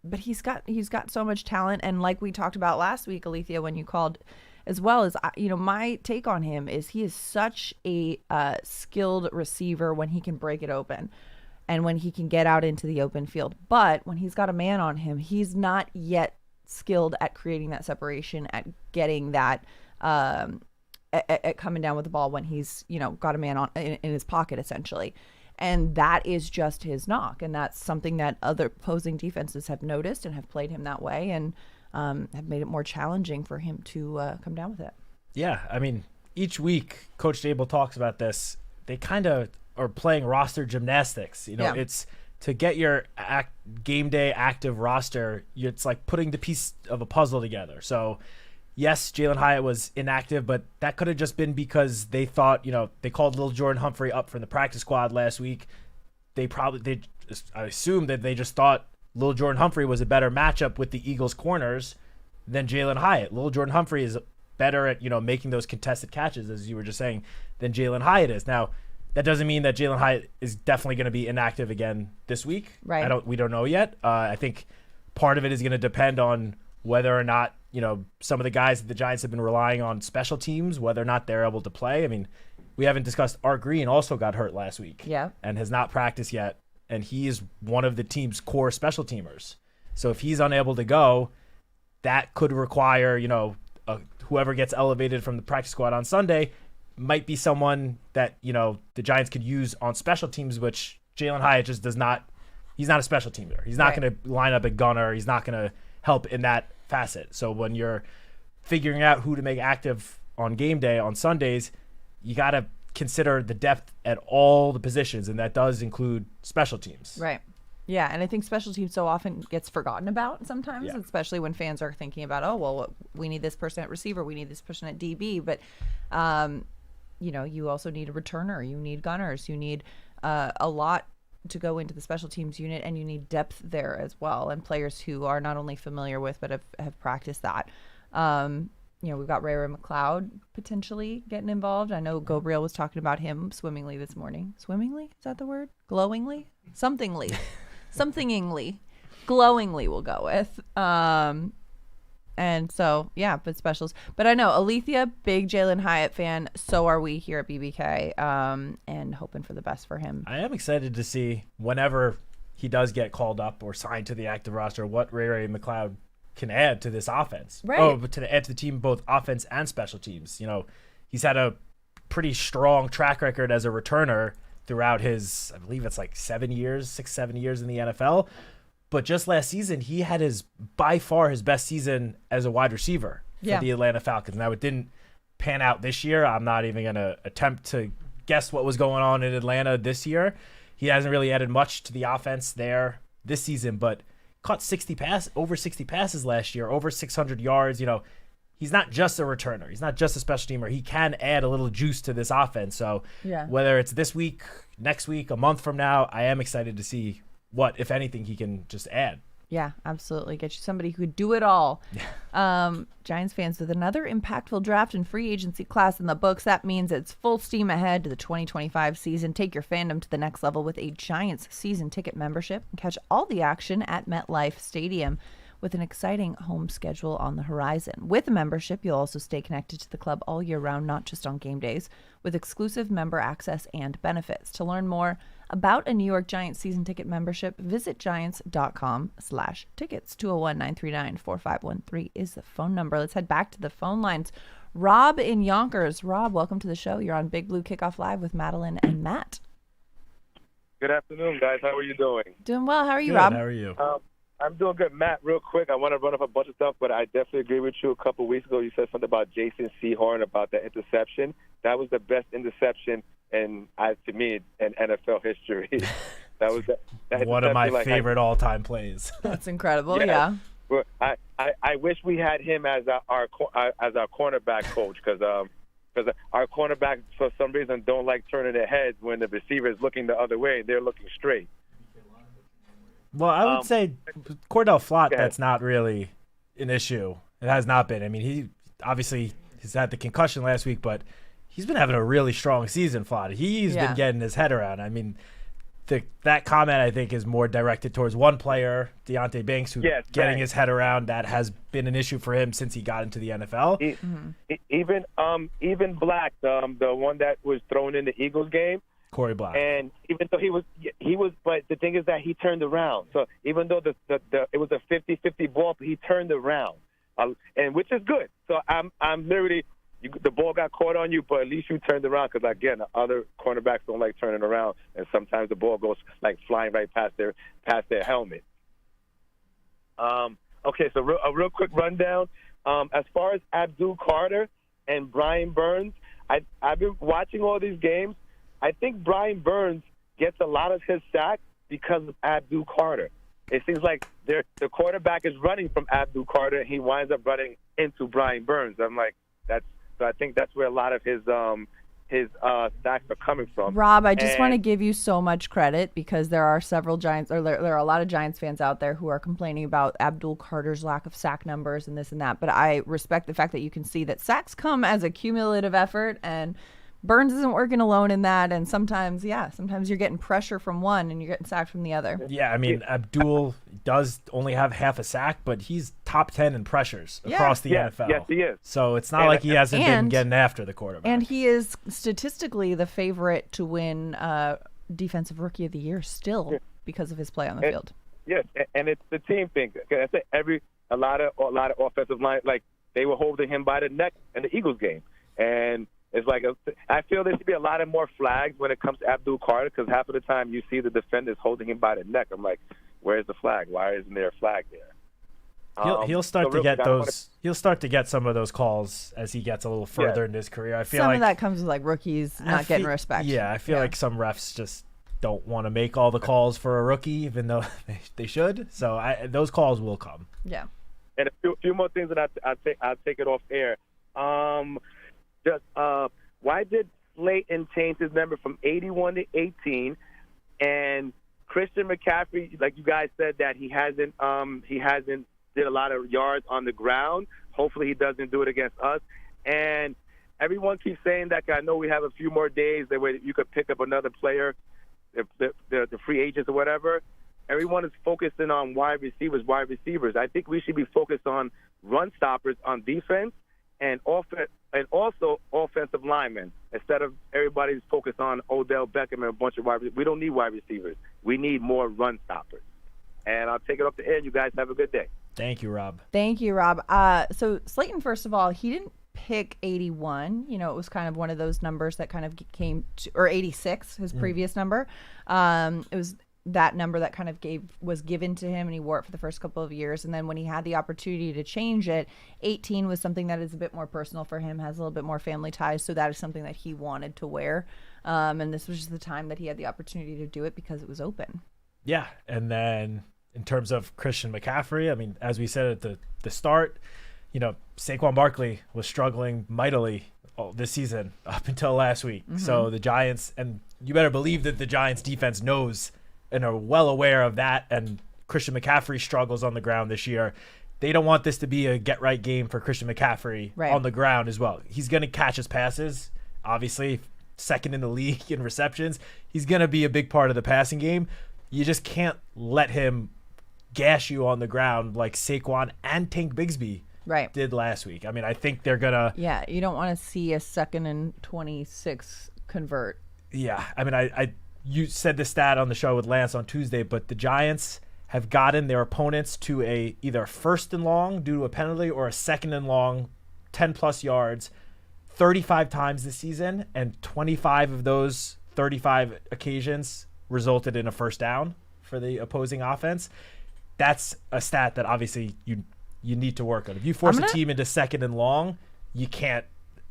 But he's got so much talent. And like we talked about last week, Alethea, when you called as well as, my take on him is he is such a skilled receiver when he can break it open and when he can get out into the open field. But when he's got a man on him, he's not yet skilled at creating that separation, at getting that, at coming down with the ball when he's, got a man on in his pocket, essentially. And that is just his knock. And that's something that other opposing defenses have noticed and have played him that way and have made it more challenging for him to come down with it. Yeah, I mean, each week, Coach Dable talks about this. They kind of are playing roster gymnastics. It's to get your game day active roster, it's like putting the piece of a puzzle together. So, yes, Jalen Hyatt was inactive, but that could have just been because they thought, they called little Jordan Humphrey up from the practice squad last week. I assume that they just thought little Jordan Humphrey was a better matchup with the Eagles corners than Jalen Hyatt. Little Jordan Humphrey is better at, making those contested catches, as you were just saying, than Jalen Hyatt is. Now, that doesn't mean that Jalen Hyatt is definitely going to be inactive again this week. Right. We don't know yet. I think part of it is going to depend on whether or not, some of the guys that the Giants have been relying on special teams, whether or not they're able to play. I mean, we haven't discussed Art Green also got hurt last week. Yeah. And has not practiced yet. And he is one of the team's core special teamers. So if he's unable to go, that could require, whoever gets elevated from the practice squad on Sunday might be someone that, the Giants could use on special teams, which Jalen Hyatt just does not. He's not a special teamer. He's not going to line up a gunner. He's not going to help in that facet. So when you're figuring out who to make active on game day on Sundays, you got to consider the depth at all the positions, and that does include special teams. Right. Yeah, and I think special teams so often gets forgotten about sometimes, especially when fans are thinking about, we need this person at receiver, we need this person at DB, but you also need a returner, you need gunners, you need a lot to go into the special teams unit, and you need depth there as well, and players who are not only familiar with but have practiced that. We've got Ray McLeod potentially getting involved. I know Gabriel was talking about him swimmingly this morning. Swimmingly? Is that the word? Glowingly? Somethingly. Somethingingly. Glowingly we'll go with. And so, but specials. But I know, Alethea, big Jalen Hyatt fan. So are we here at BBK, and hoping for the best for him. I am excited to see whenever he does get called up or signed to the active roster, what Ray McLeod can add to this offense. Right. But add to the team, both offense and special teams. He's had a pretty strong track record as a returner throughout his, I believe it's like 7 years in the NFL. But just last season, he had by far his best season as a wide receiver for the Atlanta Falcons. Now, it didn't pan out this year. I'm not even going to attempt to guess what was going on in Atlanta this year. He hasn't really added much to the offense there this season, but caught over 60 passes last year, over 600 yards. He's not just a returner. He's not just a special teamer. He can add a little juice to this offense. So whether it's this week, next week, a month from now, I am excited to see what, if anything, he can just add. Yeah, absolutely. Get you somebody who could do it all. Giants fans, with another impactful draft and free agency class in the books, that means it's full steam ahead to the 2025 season. Take your fandom to the next level with a Giants season ticket membership and catch all the action at MetLife Stadium with an exciting home schedule on the horizon. With a membership, you'll also stay connected to the club all year round, not just on game days, with exclusive member access and benefits. To learn more about a New York Giants season ticket membership, visit giants.com/tickets. 201-939-4513 is the phone number. Let's head back to the phone lines. Rob in Yonkers. Rob, welcome to the show. You're on Big Blue Kickoff Live with Madelyn and Matt. Good afternoon, guys. How are you doing? Doing well. How are you, Good. Rob? How are you? I'm doing good. Matt, real quick, I want to run off a bunch of stuff, but I definitely agree with you. A couple weeks ago, you said something about Jason Sehorn, about that interception. That was the best interception to me, in NFL history. That one of my favorite all-time plays. That's incredible, yeah. Well, I wish we had him as our cornerback coach, because our cornerbacks, for some reason, don't like turning their heads when the receiver is looking the other way. They're looking straight. Well, I would say Cordell Flott, that's not really an issue. It has not been. I mean, he obviously has had the concussion last week, but he's been having a really strong season, Flott. He's been getting his head around. I mean, that comment, I think, is more directed towards one player, Deonte Banks, who getting his head around that has been an issue for him since he got into the NFL. Even Black, the one that was thrown in the Eagles game, Corey Black. and even though he was, but the thing is that he turned around. So even though it was a 50-50 ball, he turned around, and which is good. So I'm literally. The ball got caught on you, but at least you turned around because, again, the other cornerbacks don't like turning around, and sometimes the ball goes like flying right past their helmet. Okay, so a real quick rundown. As far as Abdul Carter and Brian Burns, I've been watching all these games. I think Brian Burns gets a lot of his sacks because of Abdul Carter. It seems like the quarterback is running from Abdul Carter, and he winds up running into Brian Burns. I'm like, So I think that's where a lot of his sacks are coming from. Rob, I just want to give you so much credit because there are several Giants, or there are a lot of Giants fans out there who are complaining about Abdul Carter's lack of sack numbers and this and that. But I respect the fact that you can see that sacks come as a cumulative effort, and Burns isn't working alone in that. And sometimes you're getting pressure from one and you're getting sacked from the other. Yeah, I mean, Abdul does only have half a sack, but he's top 10 in prefs across the NFL. Yes, he is. So it's not like he hasn't been getting after the quarterback. And he is statistically the favorite to win Defensive Rookie of the Year still because of his play on the field. Yes, and it's the team thing. I said a lot of offensive line, like they were holding him by the neck in the Eagles game, and it's like I feel there should be a lot of more flags when it comes to Abdul Carter because half of the time you see the defenders holding him by the neck. I'm like, where's the flag? Why isn't there a flag there? He'll start to get those. He'll start to get some of those calls as he gets a little further in his career. I feel some like of that comes with like rookies not getting respect. Yeah, I feel like some refs just don't want to make all the calls for a rookie, even though they should. So those calls will come. Yeah. And a few more things that I'll take it off air. Why did Slayton change his number from 81 to 18? And Christian McCaffrey, like you guys said, that he hasn't did a lot of yards on the ground. Hopefully he doesn't do it against us. And everyone keeps saying that. I know we have a few more days that way you could pick up another player, the free agents or whatever. Everyone is focusing on wide receivers. I think we should be focused on run stoppers on defense and also offensive linemen instead of everybody's focused on Odell Beckham and a bunch of wide receivers. We don't need wide receivers. We need more run stoppers. And I'll take it up to air. You guys have a good day. Thank you, Rob. Thank you, Rob. So Slayton, first of all, he didn't pick 81. You know, it was kind of one of those numbers that kind of came to, or 86, his previous number. It was that number that kind of was given to him, and he wore it for the first couple of years. And then when he had the opportunity to change it, 18 was something that is a bit more personal for him, has a little bit more family ties. So that is something that he wanted to wear. And this was just the time that he had the opportunity to do it because it was open. Yeah. And then in terms of Christian McCaffrey, I mean, as we said at the start, you know, Saquon Barkley was struggling mightily this season up until last week. Mm-hmm. So the Giants, and you better believe that the Giants defense knows and are well aware of that, and Christian McCaffrey struggles on the ground this year. They don't want this to be a get-right game for Christian McCaffrey on the ground as well. He's going to catch his passes, obviously, second in the league in receptions. He's going to be a big part of the passing game. You just can't let him gash you on the ground like Saquon and Tank Bigsby did last week. I mean, I think they're going to... Yeah, you don't want to see a 2nd and 26 convert. Yeah, I mean, you said the stat on the show with Lance on Tuesday, but the Giants have gotten their opponents to either 1st and long due to a penalty or a 2nd and long, 10-plus yards, 35 times this season, and 25 of those 35 occasions resulted in a first down for the opposing offense. That's a stat that obviously you need to work on. If you force a team into 2nd and long, you can't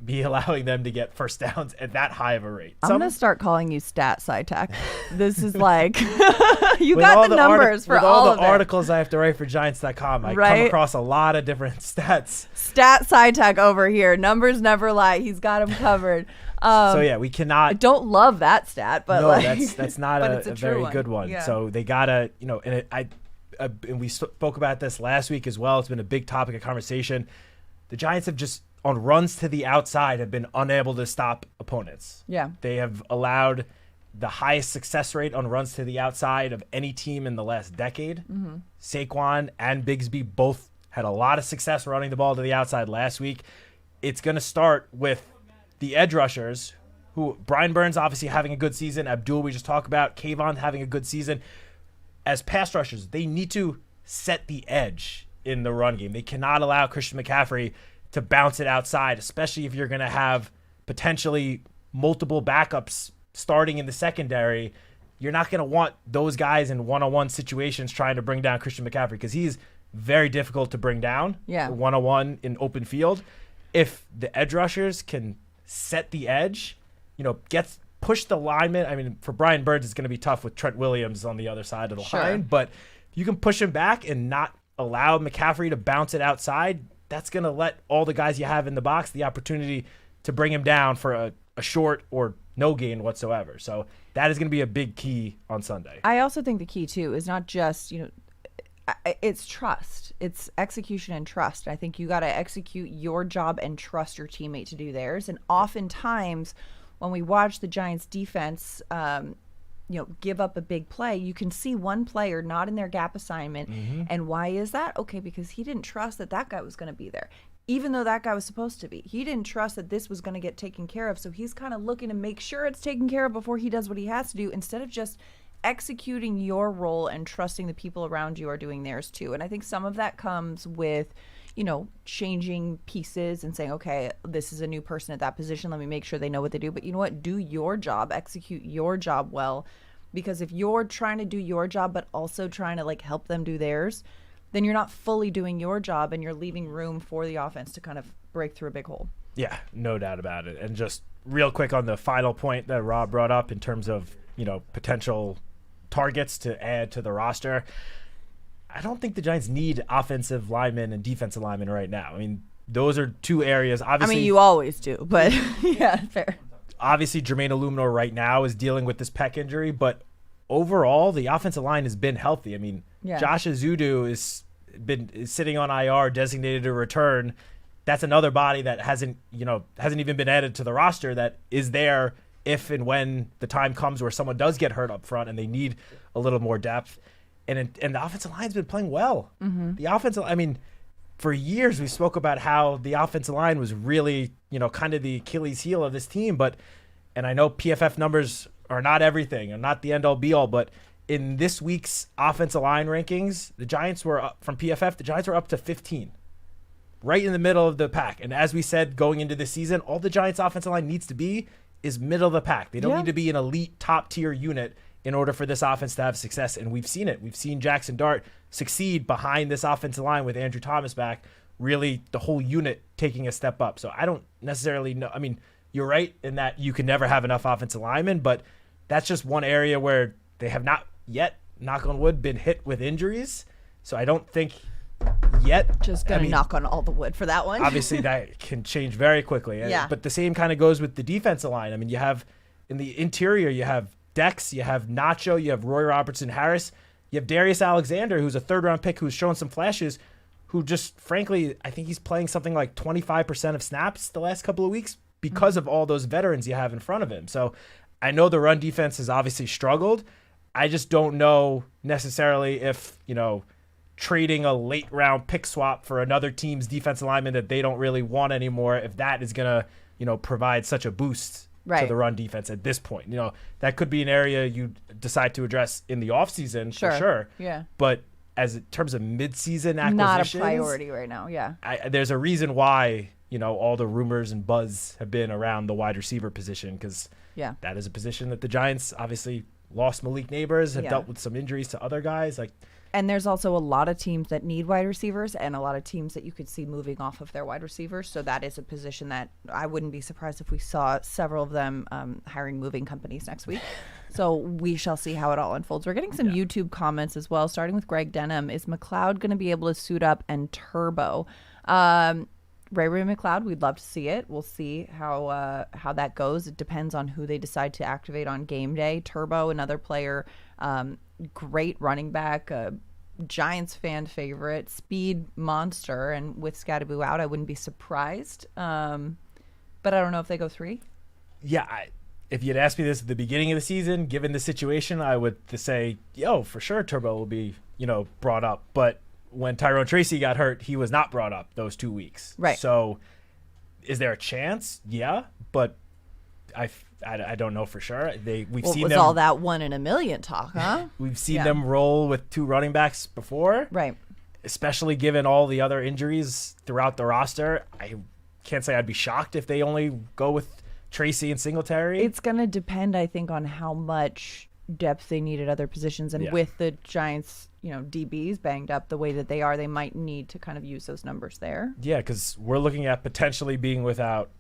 be allowing them to get first downs at that high of a rate. I'm going to start calling you Stat Citak. This is like, you got the numbers for all of it. All the articles I have to write for Giants.com, I come across a lot of different stats. Stat Citak over here. Numbers never lie. He's got them covered. So yeah, we cannot. I don't love that stat, but that's not a very good one. Yeah. So they gotta, and we spoke about this last week as well. It's been a big topic of conversation. The Giants have just, on runs to the outside, have been unable to stop opponents. Yeah. They have allowed the highest success rate on runs to the outside of any team in the last decade. Saquon and Bigsby both had a lot of success running the ball to the outside last week. It's going to start with the edge rushers, who Brian Burns obviously having a good season. Abdul, we just talked about. Kayvon having a good season. As pass rushers, they need to set the edge in the run game. They cannot allow Christian McCaffrey to bounce it outside, especially if you're going to have potentially multiple backups starting in the secondary. You're not going to want those guys in one-on-one situations trying to bring down Christian McCaffrey, because he's very difficult to bring down one-on-one in open field. If the edge rushers can set the edge, push the lineman. I mean, for Brian Burns, it's going to be tough with Trent Williams on the other side of the line, but you can push him back and not allow McCaffrey to bounce it outside. That's going to let all the guys you have in the box the opportunity to bring him down for a short or no gain whatsoever. So that is going to be a big key on Sunday. I also think the key, too, is not just, it's trust. It's execution and trust. I think you got to execute your job and trust your teammate to do theirs. And oftentimes when we watch the Giants defense, give up a big play, you can see one player not in their gap assignment. And why is that? Okay, because he didn't trust that guy was going to be there. Even though that guy was supposed to be. He didn't trust that this was going to get taken care of. So he's kind of looking to make sure it's taken care of before he does what he has to do, instead of just executing your role and trusting the people around you are doing theirs too. And I think some of that comes with, changing pieces and saying, okay, this is a new person at that position. Let me make sure they know what they do. But you know what? Do your job, execute your job well. Because if you're trying to do your job, but also trying to help them do theirs, then you're not fully doing your job and you're leaving room for the offense to kind of break through a big hole. Yeah, no doubt about it. And just real quick on the final point that Rob brought up in terms of, potential targets to add to the roster. I don't think the Giants need offensive linemen and defensive linemen right now. I mean, those are two areas. Obviously, you always do, but yeah, fair. Obviously, Jermaine Illuminor right now is dealing with this pec injury, but overall, the offensive line has been healthy. I mean, Josh Azudu is sitting on IR, designated to return. That's another body that hasn't even been added to the roster that is there if and when the time comes where someone does get hurt up front and they need a little more depth. And the offensive line's been playing well. The offensive, for years we spoke about how the offensive line was really, kind of the Achilles heel of this team. And I know PFF numbers are not everything and not the end all be all, but in this week's offensive line rankings, the Giants were up from PFF. The Giants were up to 15, right in the middle of the pack. And as we said, going into this season, all the Giants offensive line needs to be is middle of the pack. They don't need to be an elite top tier unit in order for this offense to have success. And we've seen it. We've seen Jackson Dart succeed behind this offensive line with Andrew Thomas back, really the whole unit taking a step up. So I don't necessarily know. I mean, you're right in that you can never have enough offensive linemen, but that's just one area where they have not yet, knock on wood, been hit with injuries. So I don't think yet. Just going to knock on all the wood for that one. Obviously, that can change very quickly. Yeah. But the same kind of goes with the defensive line. I mean, you have in the interior, you have Dex, you have Nacho, you have Roy Robertson Harris, you have Darius Alexander, who's a third-round pick who's shown some flashes, who just, frankly, I think he's playing something like 25% of snaps the last couple of weeks because of all those veterans you have in front of him. So I know the run defense has obviously struggled. I just don't know necessarily if, trading a late-round pick swap for another team's defensive lineman that they don't really want anymore, if that is going to, provide such a boost to the run defense at this point. That could be an area you decide to address in the offseason for sure. Yeah. But as in terms of mid-season acquisitions, not a priority right now. Yeah. There's a reason why, all the rumors and buzz have been around the wide receiver position, because that is a position that the Giants obviously lost Malik Neighbors, have dealt with some injuries to other guys. And there's also a lot of teams that need wide receivers and a lot of teams that you could see moving off of their wide receivers. So that is a position that I wouldn't be surprised if we saw several of them hiring moving companies next week. So we shall see how it all unfolds. We're getting some YouTube comments as well, starting with Greg Denham. Is McLeod going to be able to suit up and turbo? Ray McLeod, we'd love to see it. We'll see how that goes. It depends on who they decide to activate on game day. Turbo, another player, great running back, Giants fan favorite, speed monster, and with Scadaboo out, I wouldn't be surprised. But I don't know if they go 3. Yeah, if you'd asked me this at the beginning of the season, given the situation, I would say, for sure Turbo will be, brought up. But when Tyrone Tracy got hurt, he was not brought up those 2 weeks. Right. So is there a chance? Yeah, but I don't know for sure. We've seen them. All that 1 in a million talk, huh? We've seen them roll with 2 running backs before. Right. Especially given all the other injuries throughout the roster. I can't say I'd be shocked if they only go with Tracy and Singletary. It's going to depend, I think, on how much depth they need at other positions. And with the Giants, DBs banged up the way that they are, they might need to kind of use those numbers there. Yeah, because we're looking at potentially being without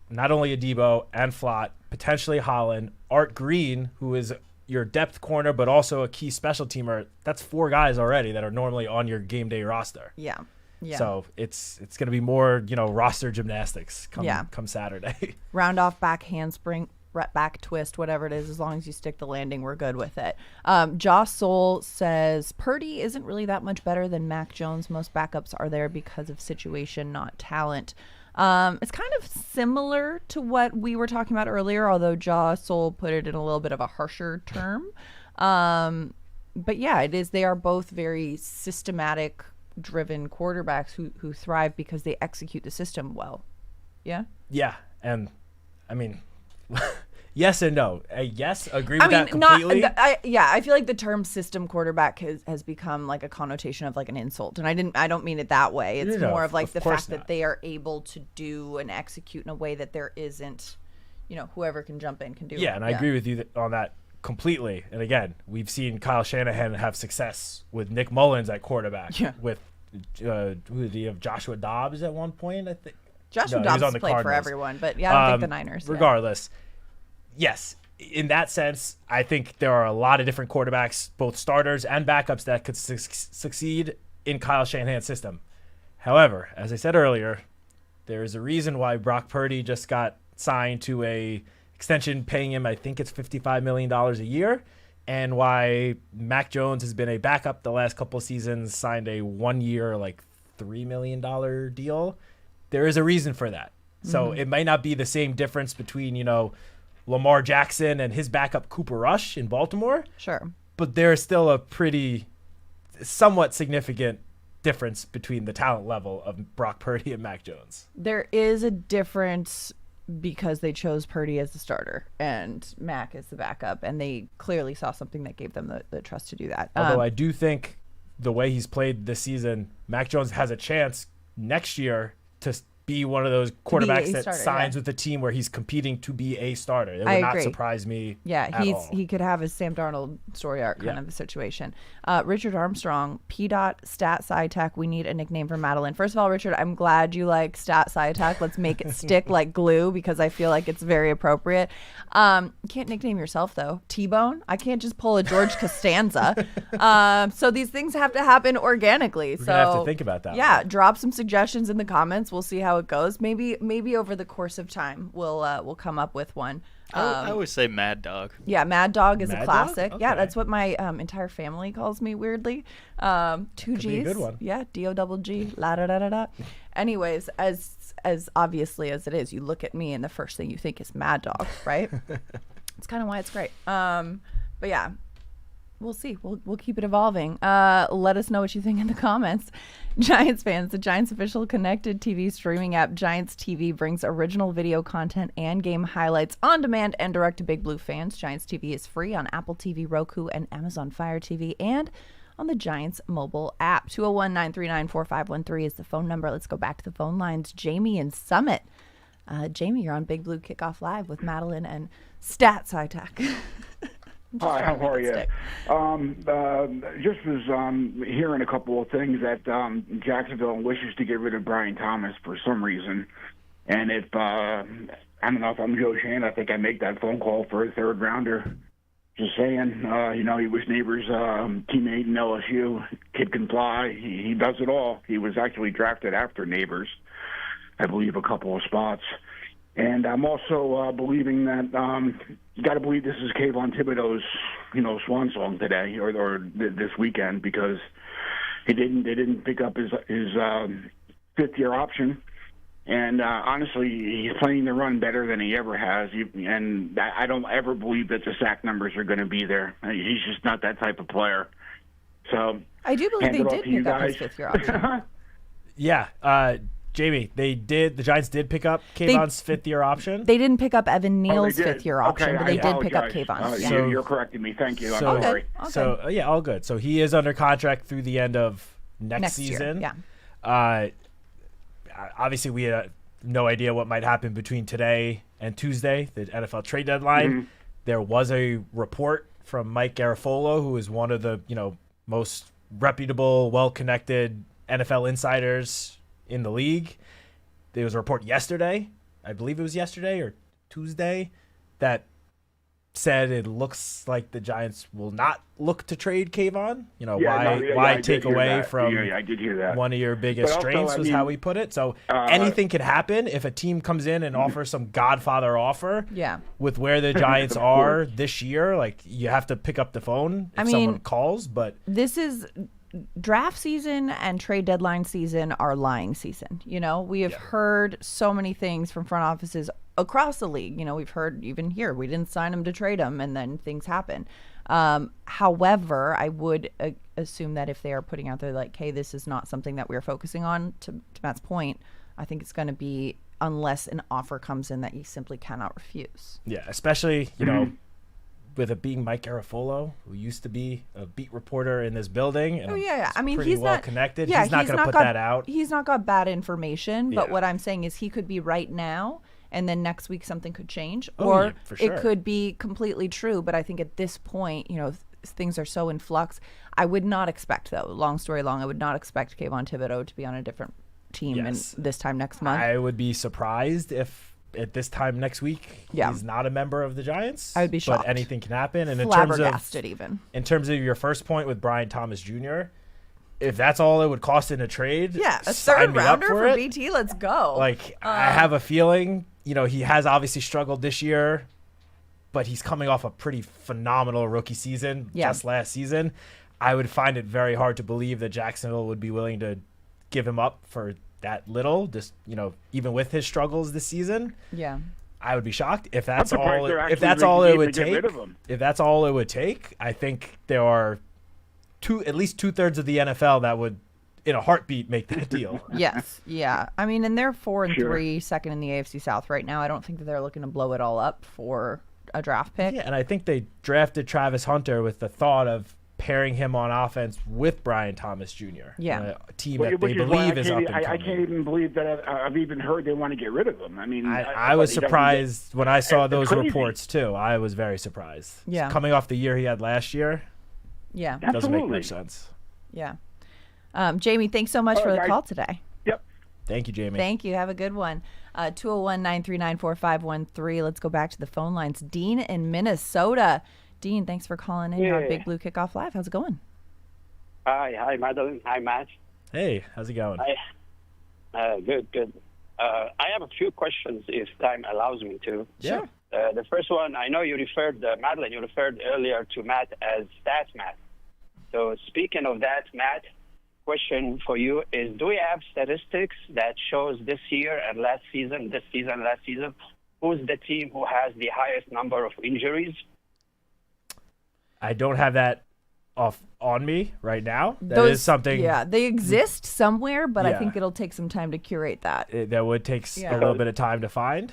not only a Debo and Flott, potentially Holland, Art Green, who is your depth corner, but also a key special teamer. That's 4 guys already that are normally on your game day roster. Yeah. Yeah. So it's going to be more, roster gymnastics come Saturday. Round off back handspring, back twist, whatever it is, as long as you stick the landing, we're good with it. Joss Soul says, Purdy isn't really that much better than Mac Jones. Most backups are there because of situation, not talent. It's kind of similar to what we were talking about earlier, although Joss Soul put it in a little bit of a harsher term. But yeah, it is. They are both very systematic driven quarterbacks who thrive because they execute the system well. Yeah? Yeah. And I mean, yes and no. Yes, agree with that completely. I feel like the term system quarterback has become like a connotation of like an insult. And I don't mean it that way. It's more of like the fact that they are able to do and execute in a way that there isn't, whoever can jump in can do. Yeah, and I agree with you on that completely. And again, we've seen Kyle Shanahan have success with Nick Mullins at quarterback. With who did he have? Joshua Dobbs at one point, I think. Joshua Dobbs played Cardinals for everyone, but I don't think the Niners. Regardless, yes, in that sense, I think there are a lot of different quarterbacks, both starters and backups, that could succeed in Kyle Shanahan's system. However, as I said earlier, there is a reason why Brock Purdy just got signed to a extension paying him, I think it's $55 million a year, and why Mac Jones has been a backup the last couple of seasons, signed a 1-year, like $3 million deal. There is a reason for that. So it might not be the same difference between, Lamar Jackson and his backup Cooper Rush in Baltimore. Sure. But there is still a somewhat significant difference between the talent level of Brock Purdy and Mac Jones. There is a difference because they chose Purdy as the starter and Mac as the backup, and they clearly saw something that gave them the trust to do that. Although I do think the way he's played this season, Mac Jones has a chance next year to be one of those quarterbacks that signs with the team where he's competing to be a starter. It would not surprise me. Yeah, he could have his Sam Darnold story arc kind of a situation. Richard Armstrong, P.Stat Citak, we need a nickname for Madelyn. First of all, Richard, I'm glad you like Stat Citak. Let's make it stick like glue because I feel like it's very appropriate. You can't nickname yourself, though. T-Bone? I can't just pull a George Costanza. So these things have to happen organically. We're going to have to think about that. Yeah, drop some suggestions in the comments. We'll see how it goes. Maybe over the course of time we'll come up with one. I always say Mad Dog. Yeah, Mad Dog is a classic. Okay. Yeah, that's what my entire family calls me, weirdly. 2 G's. Be a good one. Yeah, D-O-double-G, la-da-da-da-da. Anyways, as obviously as it is, you look at me and the first thing you think is Mad Dog, right? It's kind of why it's great. But yeah, we'll see. We'll keep it evolving. Let us know what you think in the comments. Giants fans, the Giants official connected TV streaming app Giants TV brings original video content and game highlights on demand and direct to Big Blue fans. Giants TV is free on Apple TV, Roku, and Amazon Fire TV, and on the Giants mobile app. 201-939-4513 is the phone number. Let's go back to the phone lines. Jamie in Summit. Jamie, you're on Big Blue Kickoff Live with Madelyn and Stat Citak. Hi, how are you? Just was hearing a couple of things that Jacksonville wishes to get rid of Brian Thomas for some reason. And if, I don't know if I'm Joe Shane, I think I make that phone call for a third rounder. Just saying, he was Neighbors' teammate in LSU. Kid can fly. He does it all. He was actually drafted after Neighbors, I believe, a couple of spots. And I'm also believing that you got to believe this is Kayvon Thibodeau's, swan song today or this weekend because they didn't pick up his fifth-year option. And honestly, he's playing the run better than he ever has. And I don't ever believe that the sack numbers are going to be there. He's just not that type of player. So I do believe they did pick up his guys. fifth-year option. Yeah, Jamie, the Giants did pick up Kayvon's fifth-year option. They didn't pick up Evan Neal's did? fifth-year option, Okay, but they I did pick up apologize. Kayvon. You're correcting me. Thank you. I'm So- sorry. So yeah, all good. So he is under contract through the end of next season. Year, yeah. Obviously, we had no idea what might happen between today and Tuesday, the NFL trade deadline. Mm-hmm. There was a report from Mike Garafolo, who is one of the most reputable, well-connected NFL insiders in the league. There was a report yesterday, I believe it was yesterday or Tuesday, that said it looks like the Giants will not look to trade Kayvon. Why take away from I did hear that. one of your biggest But also, strengths was how we put it. So anything could happen if a team comes in and offers some Godfather offer. Yeah. With where the Giants are this year, like you have to pick up the phone if someone calls. But this is draft season and trade deadline season are lying season. We have heard so many things from front offices across the league. We've heard even here, we didn't sign him to trade him, and then things happen. However, I would assume that if they are putting out there like, hey, this is not something that we're focusing on, to Matt's point, I think it's going to be unless an offer comes in that you simply cannot refuse. Yeah, especially, with it being Mike Garafolo, who used to be a beat reporter in this building. And I mean, pretty he's well not connected. Yeah, he's not going to put that out. He's not got bad information, but Yeah. what I'm saying is he could be right now, and then next week something could change, Oh, or yeah, for sure. it could be completely true. But I think at this point, things are so in flux. I would not expect, though, long story long, I would not expect Kayvon Thibodeau to be on a different team Yes. in this time next month. I would be surprised if at this time next week he's not a member of the Giants. I would be shocked. But anything can happen. And Flabbergasted even. In terms of your first point with Brian Thomas Jr., if that's all it would cost in a trade, Yeah, a sign third me up rounder for it. BT. Let's go. Like, I have a feeling, he has obviously struggled this year, but he's coming off a pretty phenomenal rookie season just last season. I would find it very hard to believe that Jacksonville would be willing to give him up for that little, just, even with his struggles this season. Yeah. I would be shocked if that's I'm surprised all. they're If actually that's all it would to get take. rid of him. If that's all it would take, I think there are at least 2/3 of the NFL that would, in a heartbeat, make that deal. Yes. Yeah. I mean, and they're 4-3, Sure. second in the AFC South right now. I don't think that they're looking to blow it all up for a draft pick. Yeah, and I think they drafted Travis Hunter with the thought of pairing him on offense with Brian Thomas Jr. Yeah. A team that they Which is why believe is up and coming. I can't even believe that I've even heard they want to get rid of him. I mean, I was surprised when I saw those crazy. reports too. I was very surprised. Yeah. Coming off the year he had last year, Yeah. doesn't make Absolutely. much sense. Yeah. Jamie, thanks so much for the guys. call today. Yep. Thank you, Jamie. Thank you. Have a good one. 201-939-4513. Let's go back to the phone lines. Dean in Minnesota. Dean, thanks for calling in on Big Blue Kickoff Live. How's it going? Hi, Madelyn. Hi, Matt. Hey, how's it going? Good. I have a few questions if time allows me to. Sure. The first one, I know you referred, Madelyn, you referred earlier to Matt as Stats Matt. So speaking of that, Matt, question for you is, do we have statistics that shows this year and last season, who's the team who has the highest number of injuries? I don't have that on me right now. That is something. Yeah, they exist somewhere, but I Yeah. think it'll take some time to curate that. That would take a little bit of time to find,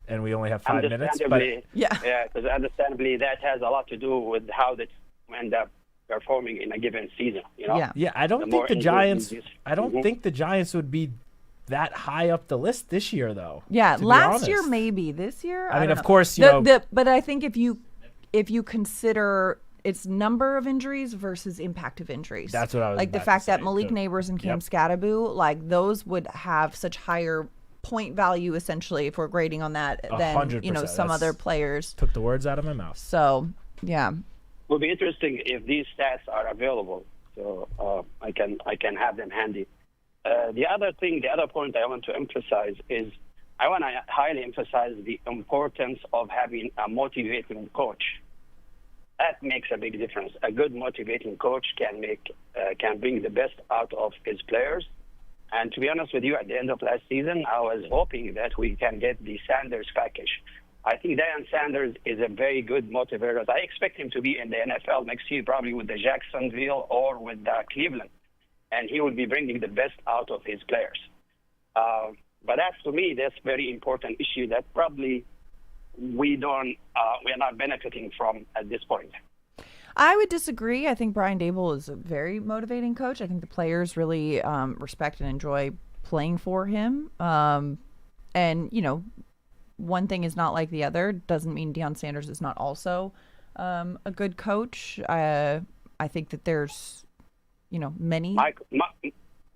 and we only have 5 minutes. But because understandably that has a lot to do with how they end up performing in a given season. Yeah, I don't think the Giants. I don't think the Giants would be that high up the list this year, though. Yeah, to be last year honest. maybe. This year, I mean, don't of know. course, you know. But I think if you consider its number of injuries versus impact of injuries, That's what I was like the about to fact that say, Malik too. Neighbors and Cam Scatterbu, like those would have such higher point value essentially if we're grading on that than 100%. some other players. Took the words out of my mouth. So yeah. Would be interesting if these stats are available, so I can have them handy. The other point I want to emphasize is I want to highly emphasize the importance of having a motivating coach. That makes a big difference. A good motivating coach can bring the best out of his players, And to be honest with you, at the end of last season, I was hoping that we can get the Sanders package. I think Deion Sanders is a very good motivator. I expect him to be in the NFL next year, probably with the Jacksonville or with Cleveland. And he will be bringing the best out of his players. But that's, to me, that's a very important issue that probably we're not benefiting from at this point. I would disagree. I think Brian Daboll is a very motivating coach. I think the players really respect and enjoy playing for him. And, you know, one thing is not like the other. Doesn't mean Deion Sanders is not also a good coach. I think that there's, you know, many.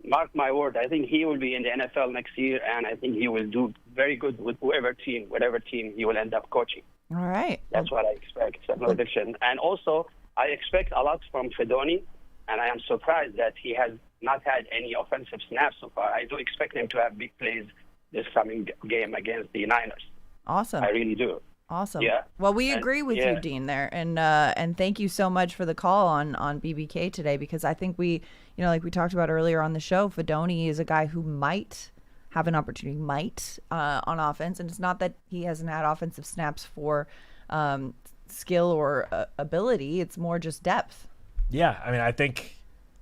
Mark my word, I think he will be in the NFL next year, and I think he will do very good with whatever team he will end up coaching. All right. That's what I expect. That's no prediction. And also, I expect a lot from Fedoni, and I am surprised that he has not had any offensive snaps so far. I do expect him to have big plays this coming game against the Niners. Awesome. I really do. Awesome. Yeah. Well, we agree with you, Dean, there. And thank you so much for the call on BBK today, because I think we, you know, like we talked about earlier on the show, Fedoni is a guy who might have an opportunity, on offense. And it's not that he hasn't had offensive snaps for skill or ability. It's more just depth. Yeah. I mean, I think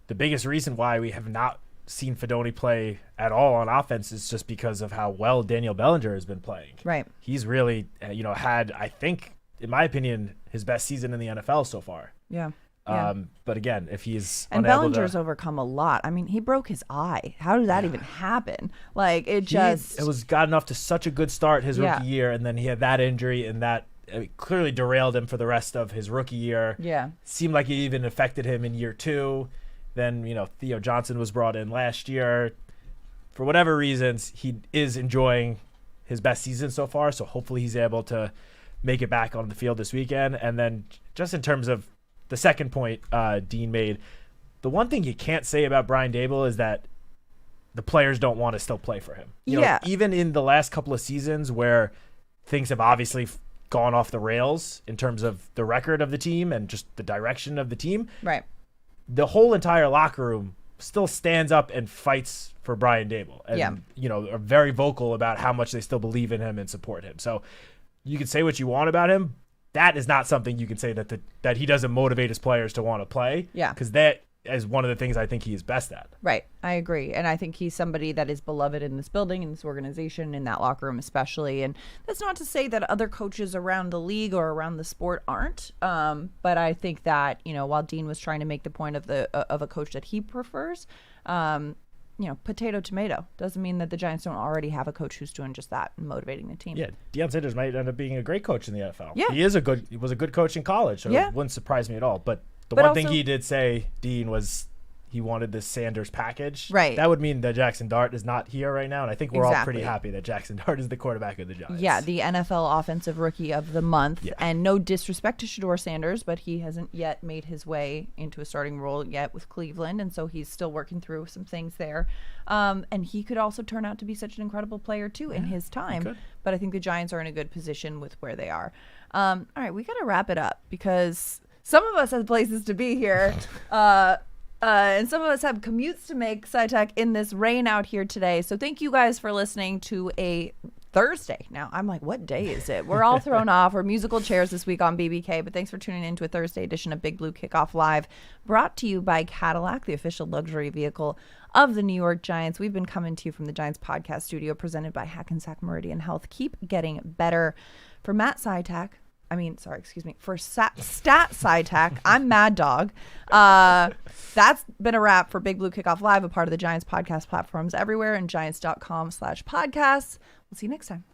the biggest reason why we have not seen Fedoni play at all on offense is just because of how well Daniel Bellinger has been playing. Right. He's really, had, I think, in my opinion, his best season in the NFL so far. Yeah. But again, if he's and Bellinger's overcome a lot. I mean, he broke his eye. How did that even happen? Like, it was gotten off to such a good start his rookie year, and then he had that injury, and that clearly derailed him for the rest of his rookie year. Yeah. Seemed like it even affected him in year 2. Then, Theo Johnson was brought in last year. For whatever reasons, he is enjoying his best season so far, so hopefully he's able to make it back on the field this weekend. And then just in terms of the second point Dean made, the one thing you can't say about Brian Daboll is that the players don't want to still play for him. You know, even in the last couple of seasons where things have obviously gone off the rails in terms of the record of the team and just the direction of the team. Right. The whole entire locker room still stands up and fights for Brian Daboll, and are very vocal about how much they still believe in him and support him. So you can say what you want about him. That is not something you can say that he doesn't motivate his players to want to play. Yeah, because that is one of the things I think he is best at. Right, I agree, and I think he's somebody that is beloved in this building, in this organization, in that locker room especially. And that's not to say that other coaches around the league or around the sport aren't. But I think that while Dean was trying to make the point of a coach that he prefers, potato tomato doesn't mean that the Giants don't already have a coach who's doing just that and motivating the team. Yeah, Deion Sanders might end up being a great coach in the NFL. Yeah, he was a good coach in college, so it wouldn't surprise me at all. But one thing he did say, Dean, was he wanted this Sanders package. Right. That would mean that Jackson Dart is not here right now, and I think we're all pretty happy that Jackson Dart is the quarterback of the Giants. Yeah, the NFL Offensive Rookie of the Month. Yeah. And no disrespect to Shedeur Sanders, but he hasn't yet made his way into a starting role yet with Cleveland, and so he's still working through some things there. And he could also turn out to be such an incredible player, too, in his time. But I think the Giants are in a good position with where they are. All right, we got to wrap it up because some of us have places to be here. And some of us have commutes to make, Citak, in this rain out here today. So thank you guys for listening to a Thursday. Now, I'm like, what day is it? We're all thrown off. We're musical chairs this week on BBK, but thanks for tuning in to a Thursday edition of Big Blue Kickoff Live, brought to you by Cadillac, the official luxury vehicle of the New York Giants. We've been coming to you from the Giants podcast studio, presented by Hackensack Meridian Health. Keep getting better. For Matt Citak, for Stat Citak, I'm Mad Dog. That's been a wrap for Big Blue Kickoff Live, a part of the Giants podcast platforms everywhere, and giants.com/podcasts. We'll see you next time.